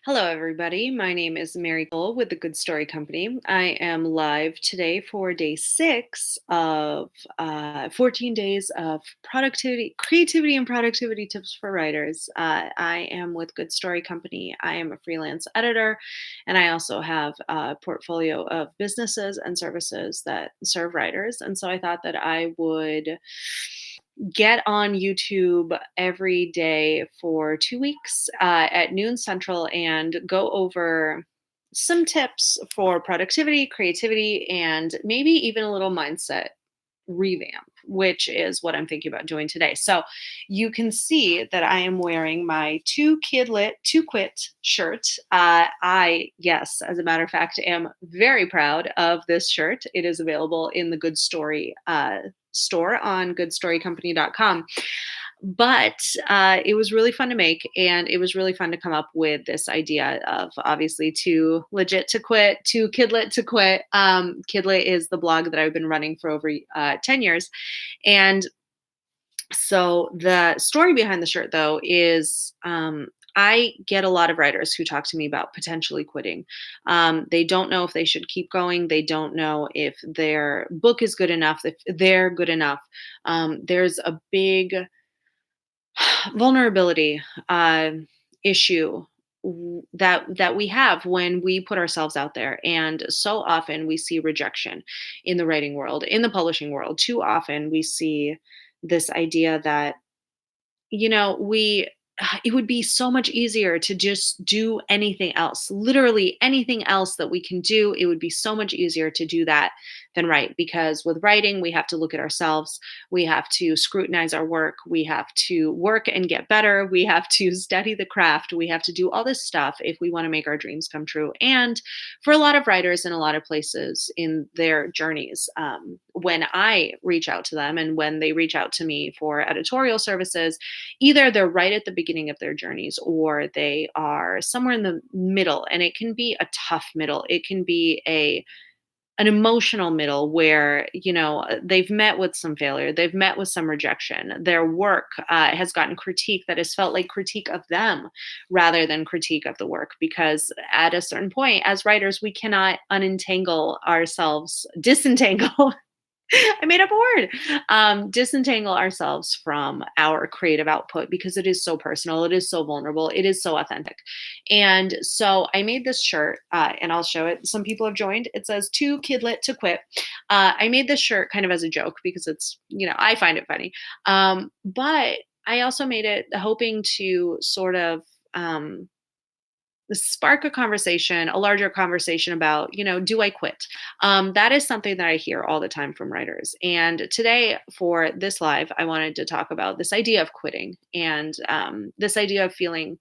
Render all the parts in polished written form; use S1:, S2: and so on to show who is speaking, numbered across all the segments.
S1: Hello, everybody. My name is Mary Cole with the Good Story Company. I am live today for day 6 of 14 days of productivity, creativity, and productivity tips for writers. I am with Good Story Company. I am a freelance editor, and I also have a portfolio of businesses and services that serve writers. And so I thought that I would get on YouTube every day for 2 weeks at noon central and go over some tips for productivity, creativity, and maybe even a little mindset revamp, which is what I'm thinking about doing today. So you can see that I am wearing my Two Kid Lit, Two Quit shirt. Yes, as a matter of fact, am very proud of this shirt. It is available in the Good Story store on goodstorycompany.com. But it was really fun to make, and it was really fun to come up with this idea of obviously too legit to quit, too kidlit to quit. Kidlit is the blog that I've been running for over 10 years. And so the story behind the shirt, though, is I get a lot of writers who talk to me about potentially quitting. They don't know if they should keep going. They don't know if their book is good enough, if they're good enough. There's a big vulnerability issue that we have when we put ourselves out there, and so often we see rejection in the writing world, in the publishing world. Too often we see this idea that we it would be so much easier to just do anything else. Literally anything else that we can do, it would be so much easier to do that than write, because with writing, we have to look at ourselves, we have to scrutinize our work, we have to work and get better, we have to study the craft, we have to do all this stuff if we want to make our dreams come true. And for a lot of writers in a lot of places in their journeys, when I reach out to them and when they reach out to me for editorial services, either they're right at the beginning of their journeys or they are somewhere in the middle, and it can be a tough middle. It can be a an emotional middle where they've met with some failure, they've met with some rejection, their work has gotten critique that has felt like critique of them rather than critique of the work, because at a certain point as writers we cannot unentangle ourselves, disentangle. I made up a word. Disentangle ourselves from our creative output because it is so personal, it is so vulnerable, it is so authentic. And so I made this shirt, and I'll show it. Some people have joined. It says "Too Kidlit to Quit." I made this shirt kind of as a joke because I find it funny, but I also made it hoping to sort of. Spark a conversation, a larger conversation about, do I quit? That is something that I hear all the time from writers. And today, for this live, I wanted to talk about this idea of quitting and this idea of feeling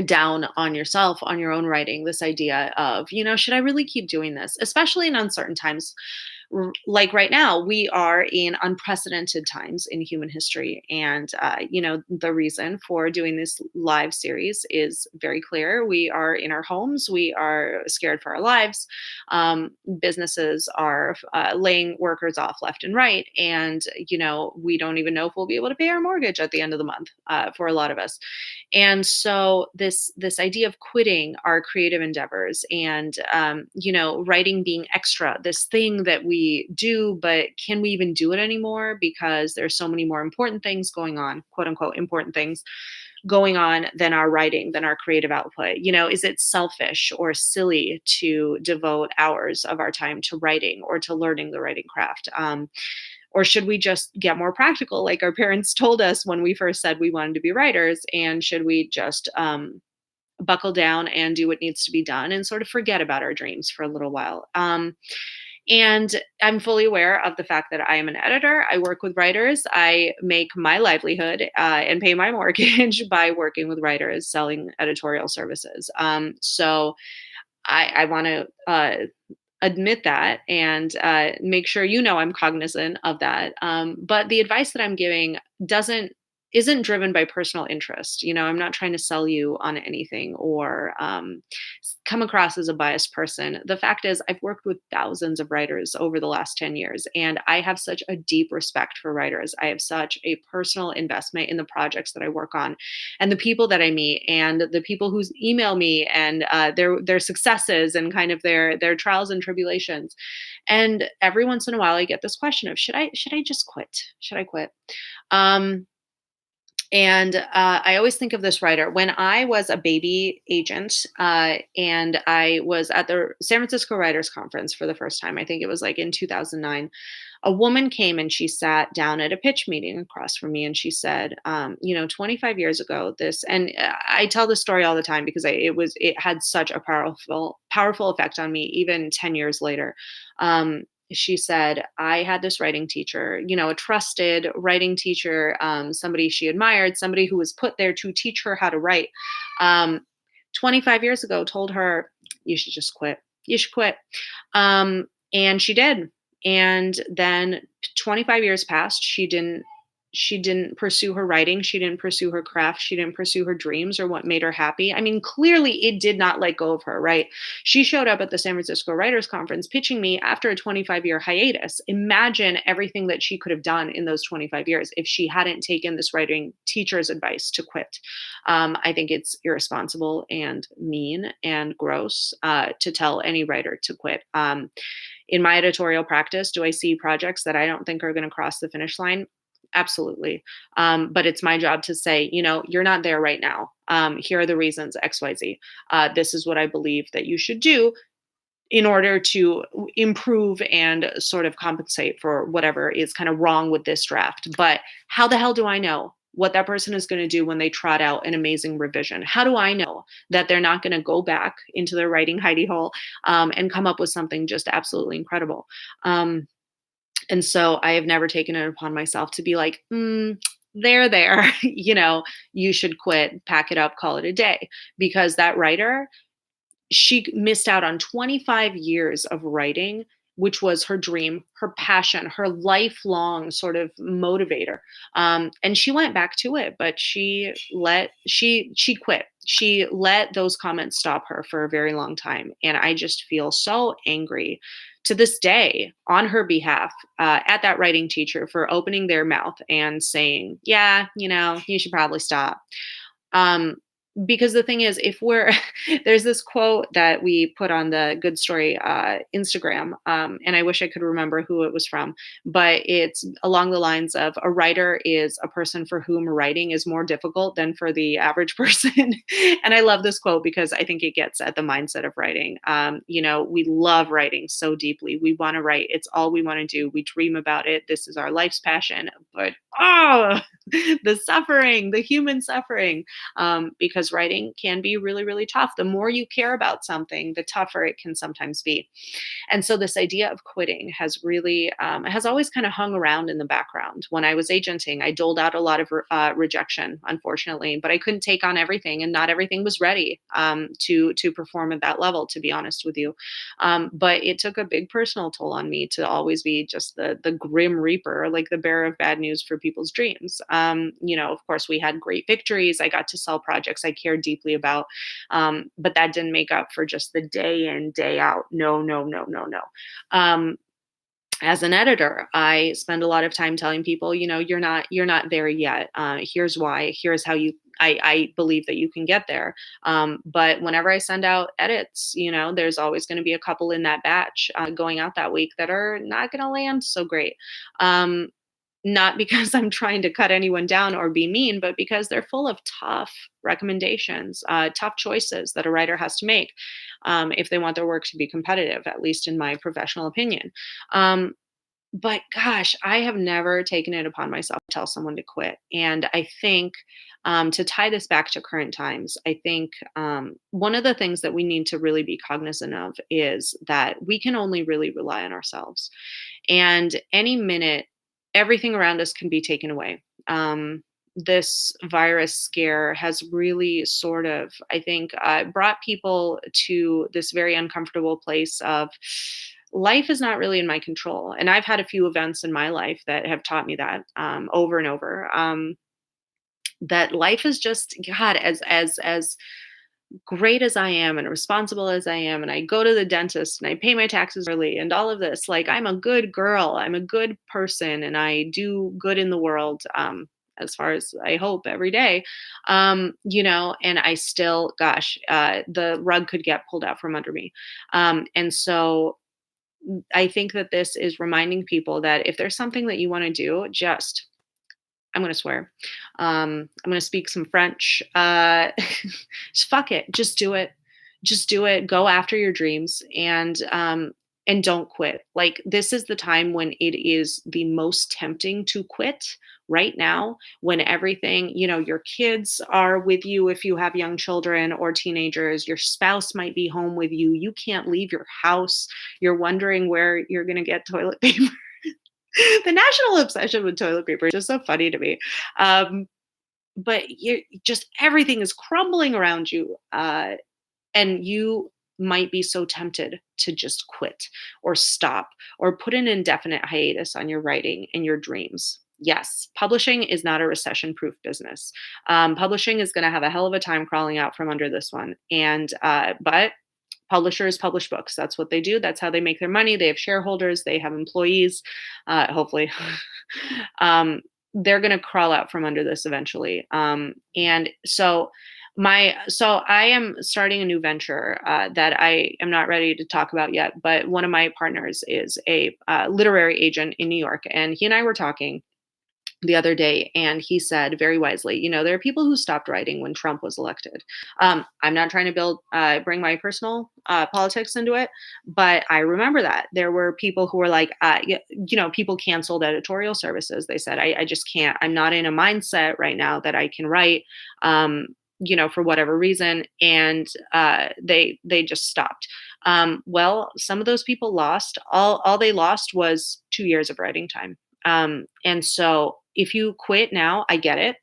S1: down on yourself, on your own writing, this idea of, should I really keep doing this, especially in uncertain times. Like right now, we are in unprecedented times in human history. And, the reason for doing this live series is very clear. We are in our homes, we are scared for our lives. Businesses are laying workers off left and right. And, we don't even know if we'll be able to pay our mortgage at the end of the month for a lot of us. And so this idea of quitting our creative endeavors and writing being extra, this thing that we do, but can we even do it anymore because there's so many more important things going on, quote unquote important things going on than our writing, than our creative output. Is it selfish or silly to devote hours of our time to writing or to learning the writing craft? Or should we just get more practical, like our parents told us when we first said we wanted to be writers? And should we just buckle down and do what needs to be done and sort of forget about our dreams for a little while? And I'm fully aware of the fact that I am an editor. I work with writers. I make my livelihood and pay my mortgage by working with writers, selling editorial services. So I want to admit that and make sure I'm cognizant of that. But the advice that I'm giving doesn't isn't driven by personal interest. I'm not trying to sell you on anything or come across as a biased person. The fact is, I've worked with thousands of writers over the last 10 years, and I have such a deep respect for writers. I have such a personal investment in the projects that I work on and the people that I meet and the people who email me and their successes and kind of their trials and tribulations. And every once in a while, I get this question of should I just quit? Should I quit? Um, and I always think of this writer. When I was a baby agent and I was at the San Francisco Writers Conference for the first time, I think it was like in 2009, a woman came and she sat down at a pitch meeting across from me and she said, 25 years ago, this, and I tell this story all the time because it had such a powerful effect on me, even 10 years later. She said, I had this writing teacher, a trusted writing teacher, somebody she admired, somebody who was put there to teach her how to write. Um, 25 years ago, told her, you should just quit. You should quit. And she did. And then 25 years passed. She didn't pursue her writing. She didn't pursue her craft. She didn't pursue her dreams or what made her happy. I mean, clearly it did not let go of her, right? She showed up at the San Francisco Writers Conference pitching me after a 25-year hiatus. Imagine everything that she could have done in those 25 years if she hadn't taken this writing teacher's advice to quit. I think it's irresponsible and mean and gross to tell any writer to quit. In my editorial practice, do I see projects that I don't think are going to cross the finish line? Absolutely. But it's my job to say, you're not there right now. Here are the reasons XYZ. This is what I believe that you should do in order to improve and sort of compensate for whatever is kind of wrong with this draft. But how the hell do I know what that person is going to do when they trot out an amazing revision? How do I know that they're not going to go back into their writing hidey hole and come up with something just absolutely incredible? And so I have never taken it upon myself to be like, there, you should quit, pack it up, call it a day. Because that writer, she missed out on 25 years of writing, which was her dream, her passion, her lifelong sort of motivator. And she went back to it, but she quit. She let those comments stop her for a very long time. And I just feel so angry to this day on her behalf at that writing teacher for opening their mouth and saying, yeah, you should probably stop. Um, because the thing is, if we're there's this quote that we put on the Good Story Instagram, and I wish I could remember who it was from, but it's along the lines of a writer is a person for whom writing is more difficult than for the average person. And I love this quote because I think it gets at the mindset of writing. We love writing so deeply. We want to write. It's all we want to do. We dream about it. This is our life's passion. But the suffering, the human suffering, because writing can be really, really tough. The more you care about something, the tougher it can sometimes be. And so this idea of quitting has really has always kind of hung around in the background. When I was agenting, I doled out a lot of rejection, unfortunately, but I couldn't take on everything, and not everything was ready to perform at that level. To be honest with you, but it took a big personal toll on me to always be just the grim reaper, like the bearer of bad news for people's dreams. Of course, we had great victories. I got to sell projects I cared deeply about, but that didn't make up for just the day in, day out. No, no, no, no, no. Um, as an editor, I spend a lot of time telling people, you're not there yet. Here's why. Here's how I believe that you can get there. But whenever I send out edits, there's always going to be a couple in that batch going out that week that are not going to land so great. Not because I'm trying to cut anyone down or be mean, but because they're full of tough recommendations, tough choices that a writer has to make if they want their work to be competitive, at least in my professional opinion. But gosh, I have never taken it upon myself to tell someone to quit. And I think to tie this back to current times, I think one of the things that we need to really be cognizant of is that we can only really rely on ourselves. And any minute, everything around us can be taken away. This virus scare has really sort of, I think, brought people to this very uncomfortable place of life is not really in my control. And I've had a few events in my life that have taught me that over and over. that life is just, God, as great as I am and responsible as I am, and I go to the dentist and I pay my taxes early and all of this, like, I'm a good girl, I'm a good person, and I do good in the world, as far as I hope every day. And I still, gosh, the rug could get pulled out from under me. And so I think that this is reminding people that if there's something that you want to do, just, I'm gonna swear. I'm gonna speak some French. Just fuck it. Just do it. Just do it. Go after your dreams and don't quit. Like, this is the time when it is the most tempting to quit right now, when everything, your kids are with you if you have young children or teenagers, your spouse might be home with you, you can't leave your house, you're wondering where you're going to get toilet paper. The national obsession with toilet paper is just so funny to me. Um, but you just, everything is crumbling around you, and you might be so tempted to just quit or stop or put an indefinite hiatus on your writing and your dreams. Yes, publishing is not a recession proof business. Publishing is going to have a hell of a time crawling out from under this one. But publishers publish books. That's what they do. That's how they make their money. They have shareholders, they have employees, hopefully. um, they're going to crawl out from under this eventually. And so I am starting a new venture that I am not ready to talk about yet. But one of my partners is a literary agent in New York, and he and I were talking the other day, and he said very wisely, there are people who stopped writing when Trump was elected. I'm not trying to bring my personal politics into it, but I remember that there were people who were like, people canceled editorial services. They said, I just can't, I'm not in a mindset right now that I can write, for whatever reason. And they just stopped. Well, some of those people lost, all they lost was 2 years of writing time. And so if you quit now, I get it.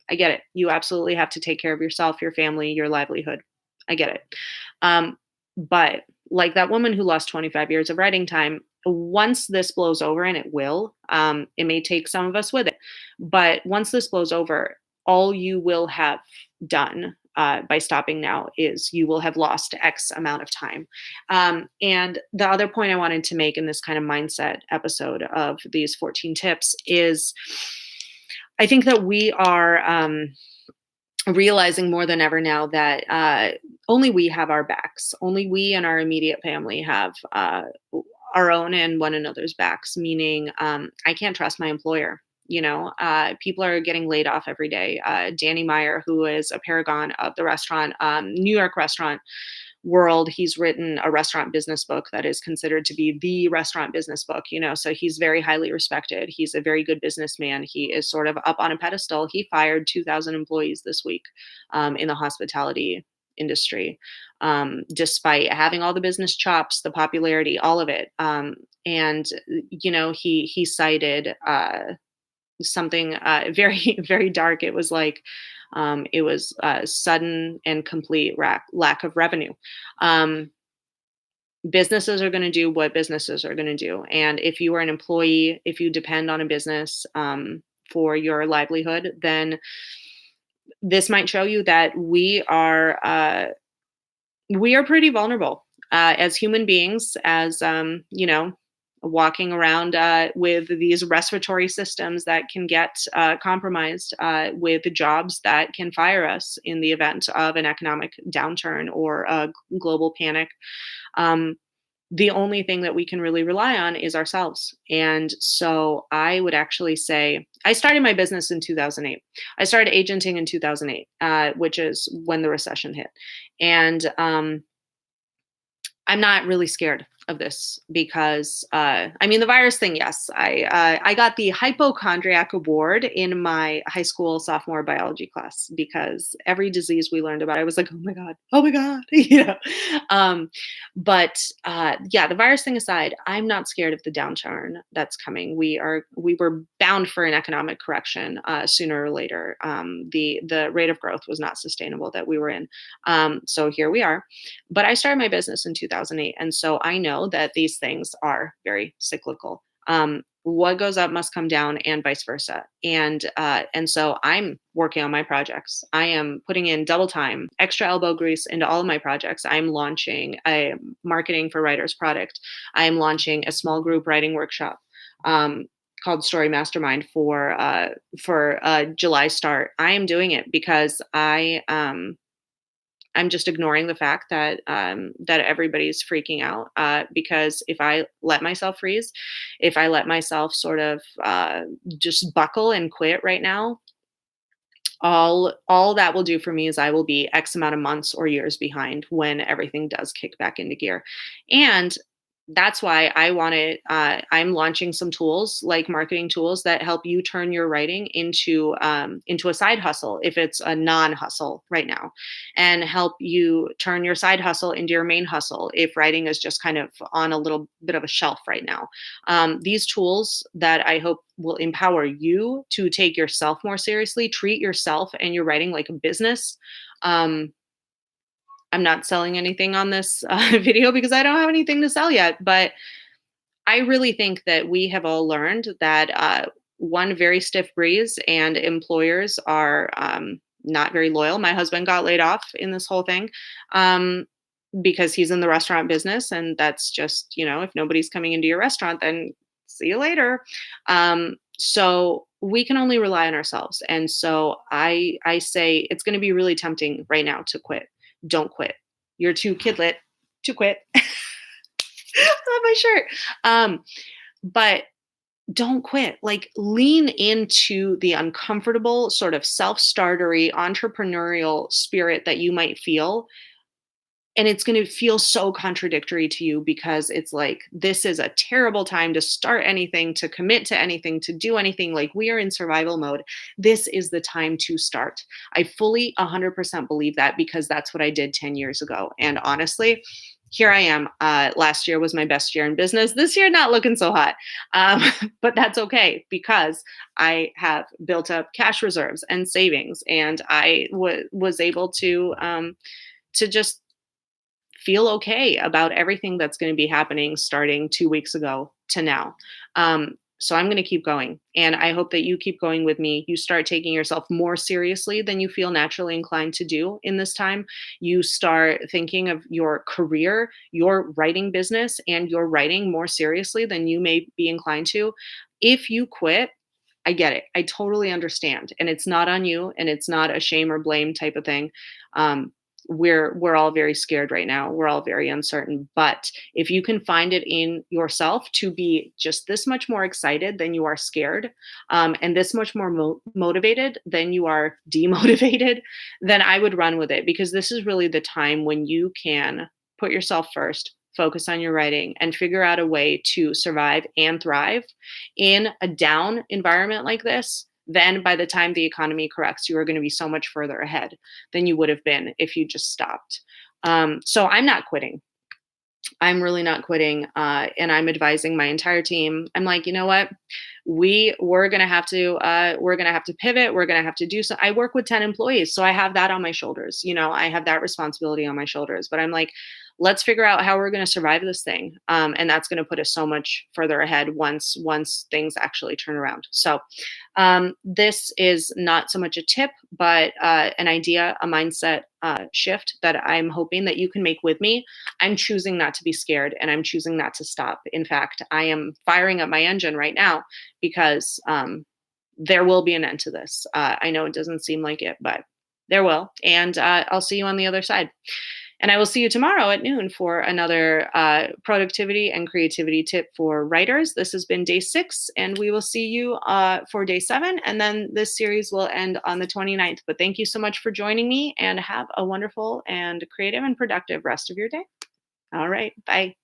S1: I get it. You absolutely have to take care of yourself, your family, your livelihood. I get it. But like that woman who lost 25 years of writing time, once this blows over, and it will, it may take some of us with it, but once this blows over, all you will have done by stopping now is you will have lost X amount of time. And the other point I wanted to make in this kind of mindset episode of these 14 tips is I think that we are realizing more than ever now that only we have our backs. Only we and our immediate family have our own and one another's backs, meaning I can't trust my employer. People are getting laid off every day. Danny Meyer, who is a paragon of the restaurant, New York restaurant world, he's written a restaurant business book that is considered to be the restaurant business book, so he's very highly respected. He's a very good businessman. He is sort of up on a pedestal. He fired 2,000 employees this week in the hospitality industry, despite having all the business chops, the popularity, all of it. And he cited something very, very dark. It was like, it was sudden and complete lack of revenue. Um, Businesses are going to do what businesses are going to do. And if you are an employee, if you depend on a business for your livelihood, then this might show you that we are pretty vulnerable as human beings, as walking around with these respiratory systems that can get compromised, with jobs that can fire us in the event of an economic downturn or a global panic. Um, the only thing that we can really rely on is ourselves. And so I would actually say I started my business in 2008. I started agenting in 2008, which is when the recession hit. And I'm not really scared of this because, the virus thing, yes, I got the hypochondriac award in my high school sophomore biology class because every disease we learned about, I was like, oh my god, Um, but yeah, the virus thing aside, I'm not scared of the downturn that's coming. We were bound for an economic correction sooner or later. The rate of growth was not sustainable that we were in. So here we are. But I started my business in 2008. And so I know that these things are very cyclical. what goes up must come down, and vice versa. And so I'm working on my projects. I am putting in double time, extra elbow grease into all of my projects. I'm launching a marketing for writers product. I am launching a small group writing workshop. Um, Called Story Mastermind for July start. I am doing it because I'm just ignoring the fact that that everybody's freaking out. Because if I let myself freeze, if I let myself sort of just buckle and quit right now, all that will do for me is I will be X amount of months or years behind when everything does kick back into gear. And that's why I'm launching some tools like marketing tools that help you turn your writing into a side hustle if it's a non-hustle right now, and help you turn your side hustle into your main hustle if writing is just kind of on a little bit of a shelf right now. These tools that I hope will empower you to take yourself more seriously, treat yourself and your writing like a business. Um, I'm not selling anything on this video because I don't have anything to sell yet. But I really think that we have all learned that one very stiff breeze and employers are not very loyal. My husband got laid off in this whole thing um, because he's in the restaurant business. And that's just, if nobody's coming into your restaurant, then see you later. So we can only rely on ourselves. And so I say it's going to be really tempting right now to quit. Don't quit. You're too kidlit to quit. I love my shirt. But don't quit. Like, lean into the uncomfortable sort of self-startery entrepreneurial spirit that you might feel. And it's going to feel so contradictory to you because it's like, this is a terrible time to start anything, to commit to anything, to do anything. Like, we are in survival mode. This is the time to start. I fully 100% believe that because that's what I did 10 years ago. And honestly, here I am. Last year was my best year in business. This year, not looking so hot. Um, but that's okay because I have built up cash reserves and savings, and I was able to just feel okay about everything that's going to be happening starting 2 weeks ago to now. So I'm going to keep going. And I hope that you keep going with me. You start taking yourself more seriously than you feel naturally inclined to do in this time. You start thinking of your career, your writing business, and your writing more seriously than you may be inclined to. If you quit, I get it. I totally understand. And it's not on you, and it's not a shame or blame type of thing. Um, we're all very scared right now. We're all very uncertain. But if you can find it in yourself to be just this much more excited than you are scared, and this much more motivated than you are demotivated, then I would run with it, because this is really the time when you can put yourself first, focus on your writing, and figure out a way to survive and thrive in a down environment like this. Then by the time the economy corrects, you are going to be so much further ahead than you would have been if you just stopped. So I'm not quitting. I'm really not quitting, and I'm advising my entire team. I'm like, you know what? We're gonna have to pivot. We're gonna have to do so. I work with 10 employees, so I have that on my shoulders. I have that responsibility on my shoulders. But I'm like, let's figure out how we're gonna survive this thing, and that's gonna put us so much further ahead once things actually turn around. So this is not so much a tip, but an idea, a mindset shift that I'm hoping that you can make with me. I'm choosing not to be scared, and I'm choosing not to stop. In fact, I am firing up my engine right now because there will be an end to this. I know it doesn't seem like it, but there will. And I'll see you on the other side. And I will see you tomorrow at noon for another productivity and creativity tip for writers. This has been day 6, and we will see you for day 7. And then this series will end on the 29th. But thank you so much for joining me, and have a wonderful and creative and productive rest of your day. All right. Bye.